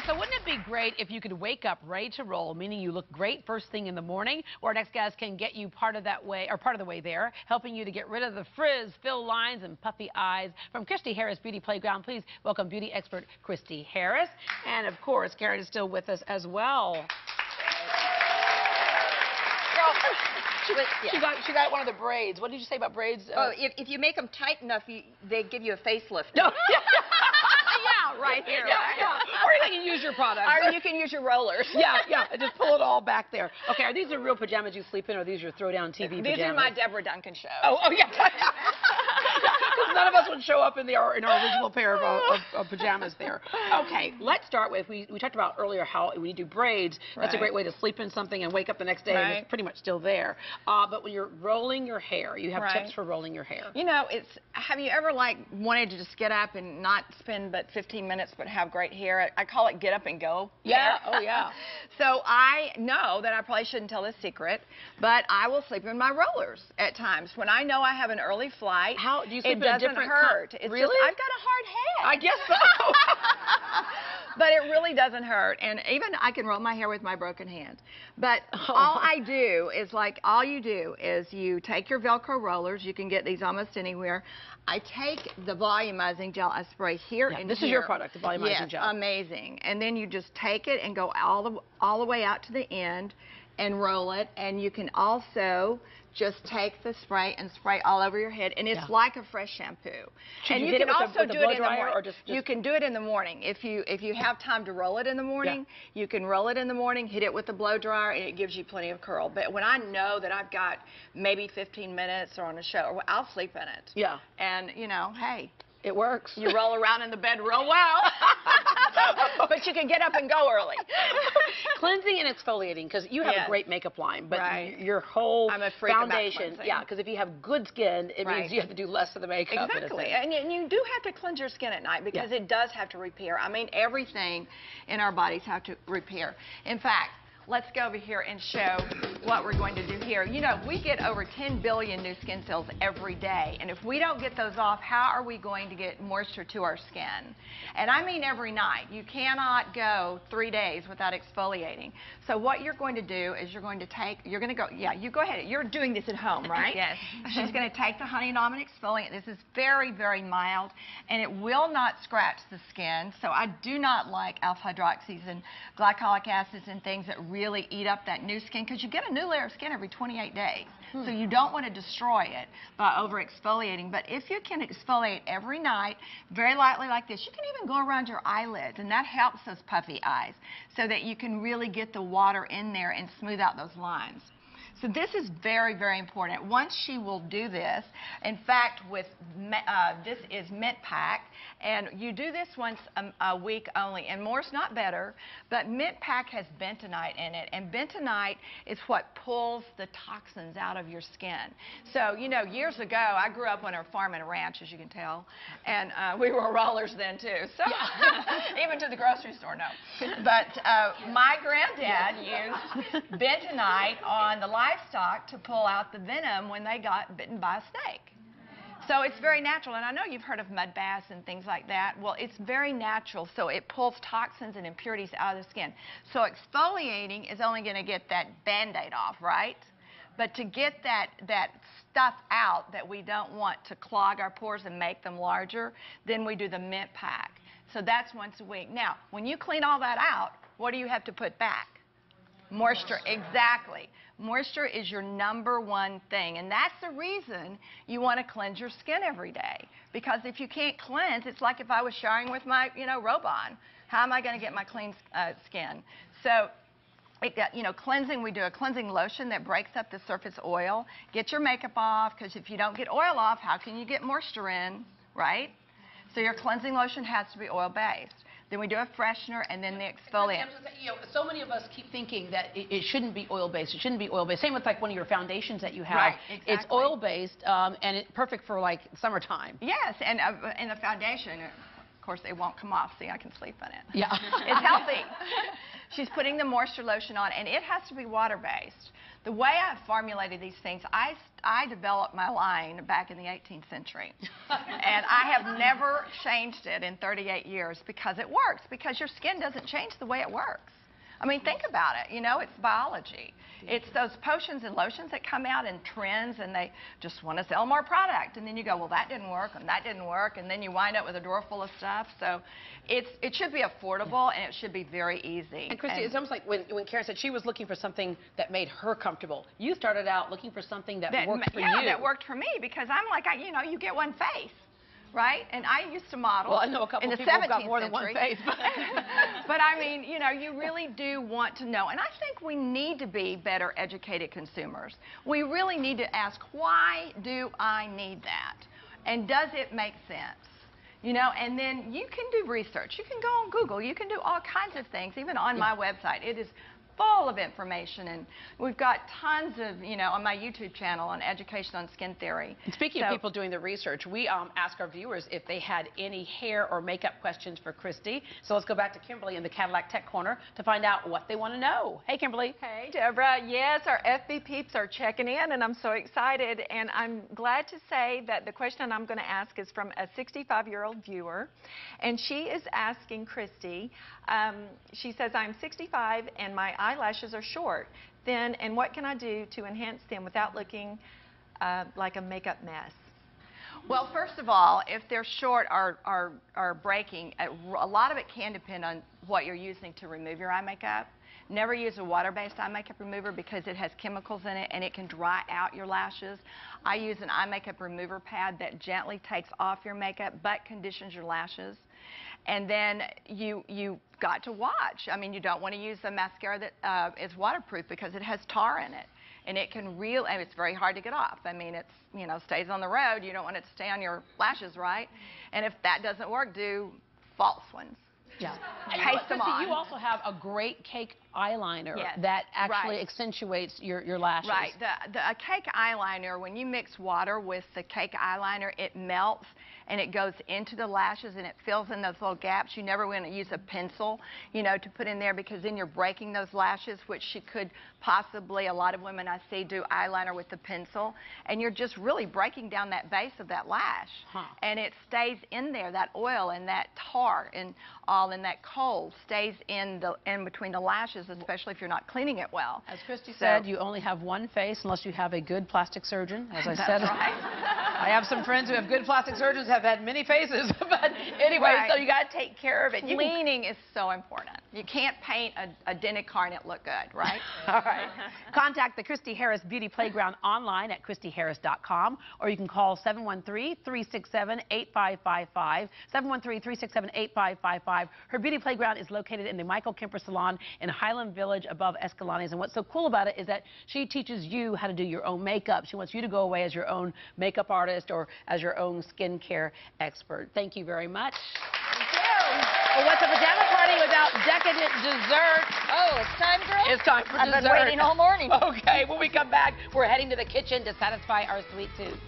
so wouldn't it be great if you could wake up ready to roll, meaning you look great first thing in the morning, or our next guest can get you part of that way, or part of the way there, helping you to get rid of the frizz, fill lines, and puffy eyes. From Christi Harris Beauty Playground, please welcome beauty expert Christi Harris. And of course, Karen is still with us as well. She got one of the braids. What did you say about braids? Oh, if you make them tight enough, they give you a facelift. No. Yeah, right here. Yeah, yeah. Or you can use your product. Or you can use your rollers. Yeah, yeah. Just pull it all back there. Okay, are these the real pajamas you sleep in, or are these your throw-down TV pajamas? These are my Deborah Duncan shows. Oh, yeah. None of us would show up in our original pair of pajamas there. Okay, let's start with, we talked about earlier how when you do braids, that's a great way to sleep in something and wake up the next day and it's pretty much still there. But when you're rolling your hair, you have tips for rolling your hair. You know, have you ever wanted to just get up and not spend but 15 minutes but have great hair? I call it get up and go. Yeah, oh yeah. So I know that I probably shouldn't tell this secret, but I will sleep in my rollers at times. When I know I have an early flight, how do you sleep it doesn't hurt. It's really? Just, I've got a hard head. I guess so. But it really doesn't hurt. And even I can roll my hair with my broken hand. But all I do is all you do is you take your Velcro rollers. You can get these almost anywhere. I take the volumizing gel I spray here and this is your product, the volumizing gel. Amazing. And then you just take it and go all the way out to the end and roll it. And you can also just take the spray and spray all over your head, and it's like a fresh shampoo. Should and you can also do it in the morning. Or just... You can do it in the morning. If you have time to roll it in the morning, you can roll it in the morning, hit it with the blow dryer, and it gives you plenty of curl. But when I know that I've got maybe 15 minutes or on a show, I'll sleep in it. Yeah. And, you know, hey. It works. You roll around in the bed real well. But you can get up and go early. Cleansing and exfoliating, because you have a great makeup line, but your whole foundation, because if you have good skin, it means you have to do less of the makeup. Exactly. And you do have to cleanse your skin at night, because it does have to repair. I mean, everything in our bodies have to repair. In fact, let's go over here and show what we're going to do here. You know, we get over 10 billion new skin cells every day, and if we don't get those off, how are we going to get moisture to our skin? And I mean every night. You cannot go 3 days without exfoliating. So what you're going to do is you're going to go, you go ahead. You're doing this at home, right? Yes. She's going to take the Honey and Almond exfoliant. This is very, very mild, and it will not scratch the skin. So I do not like alpha hydroxys and glycolic acids and things that really eat up that new skin, because you get a new layer of skin every 28 days. So you don't want to destroy it by over exfoliating. But if you can exfoliate every night, very lightly like this, you can even go around your eyelids, and that helps those puffy eyes so that you can really get the water in there and smooth out those lines. So this is very, very important. Once she will do this, in fact, this is Mint Pack, and you do this once a week only, and more's not better, but Mint Pack has bentonite in it, and bentonite is what pulls the toxins out of your skin. So, you know, years ago, I grew up on a farm and a ranch, as you can tell, and we were rollers then, too. So, even to the grocery store, no. But my granddad used bentonite on the livestock to pull out the venom when they got bitten by a snake. So it's very natural, and I know you've heard of mud baths and things like that. Well, it's very natural, so it pulls toxins and impurities out of the skin. So exfoliating is only going to get that Band-Aid off, right? But to get that stuff out that we don't want to clog our pores and make them larger, then we do the Mint Pack. So that's once a week. Now, when you clean all that out, what do you have to put back? Moisture, exactly. Moisture is your #1 thing, and that's the reason you want to cleanse your skin every day. Because if you can't cleanse, it's like if I was showering with my, robe on. How am I going to get my clean skin? So, cleansing, we do a cleansing lotion that breaks up the surface oil. Get your makeup off, because if you don't get oil off, how can you get moisture in, right? So your cleansing lotion has to be oil-based. Then we do a freshener, and then the exfoliant. So many of us keep thinking that it shouldn't be oil-based. It shouldn't be oil-based. Same with like one of your foundations that you have. Right, exactly. It's oil-based, and it's perfect for like summertime. Yes, and in the foundation, of course, they won't come off. See, I can sleep in it. Yeah. It's healthy. She's putting the moisture lotion on, and it has to be water-based. The way I've formulated these things, I developed my line back in the 18th century. And I have never changed it in 38 years because it works, because your skin doesn't change the way it works. I mean, think about it. You know, it's biology. It's those potions and lotions that come out in trends, and they just want to sell more product. And then you go, well, that didn't work, and that didn't work, and then you wind up with a drawer full of stuff. So it should be affordable, and it should be very easy. And Christi, it's almost like when Karen said she was looking for something that made her comfortable. You started out looking for something that worked for you. Yeah, that worked for me, because I'm like, you know, you get one face. Right? And I used to model. Well, I know a couple in of the people 17th who've got more than century. one face. But I mean, you know, you really do want to know. And I think we need to be better educated consumers. We really need to ask, why do I need that? And does it make sense? You know, and then you can do research. You can go on Google. You can do all kinds of things, even on my website. It is full of information, and we've got tons of, you know, on my YouTube channel on education on skin theory. And speaking of people doing the research, we ask our viewers if they had any hair or makeup questions for Christi. So let's go back to Kimberly in the Cadillac Tech Corner to find out what they want to know. Hey, Kimberly. Hey, Deborah. Yes, our FB peeps are checking in, and I'm so excited. And I'm glad to say that the question I'm going to ask is from a 65-year-old viewer, and she is asking Christi. She says, I'm 65 and my eyelashes are short. Then, and what can I do to enhance them without looking like a makeup mess? Well, first of all, if they're short or breaking, a lot of it can depend on what you're using to remove your eye makeup. Never use a water-based eye makeup remover because it has chemicals in it and it can dry out your lashes. I use an eye makeup remover pad that gently takes off your makeup but conditions your lashes. And then you got to watch. I mean, you don't want to use a mascara that is waterproof because it has tar in it. And it can and it's very hard to get off. I mean, it's, you know, stays on the road. You don't want it to stay on your lashes, right? And if that doesn't work, do false ones. Yeah. Paste them on. You also have a great cake eyeliner Yes. that actually accentuates your lashes. Right. A cake eyeliner, when you mix water with the cake eyeliner, it melts and it goes into the lashes and it fills in those little gaps. You never want to use a pencil, you know, to put in there, because then you're breaking those lashes, which you could possibly, a lot of women I see do eyeliner with the pencil, and you're just really breaking down that base of that lash. And it stays in there, that oil and that tar and all in that coal stays in between the lashes, especially if you're not cleaning it well. As Christi said, you only have one face unless you have a good plastic surgeon. As I said, I have some friends who have good plastic surgeons, have had many faces. But anyway, so you got to take care of it. Cleaning is so important. You can't paint a dented car and it look good, right? All right. Contact the Christi Harris Beauty Playground online at ChristiHarris.com, or you can call 713-367-8555, 713-367-8555. Her Beauty Playground is located in the Michael Kemper Salon in Highland Village above Escalanes. And what's so cool about it is that she teaches you how to do your own makeup. She wants you to go away as your own makeup artist or as your own skincare expert. Thank you very much. Thank you. Well, what's a pajama party without decadent dessert? Oh, it's time, girl? It's time for dessert. I've been waiting all morning. Okay, when we come back, we're heading to the kitchen to satisfy our sweet tooth.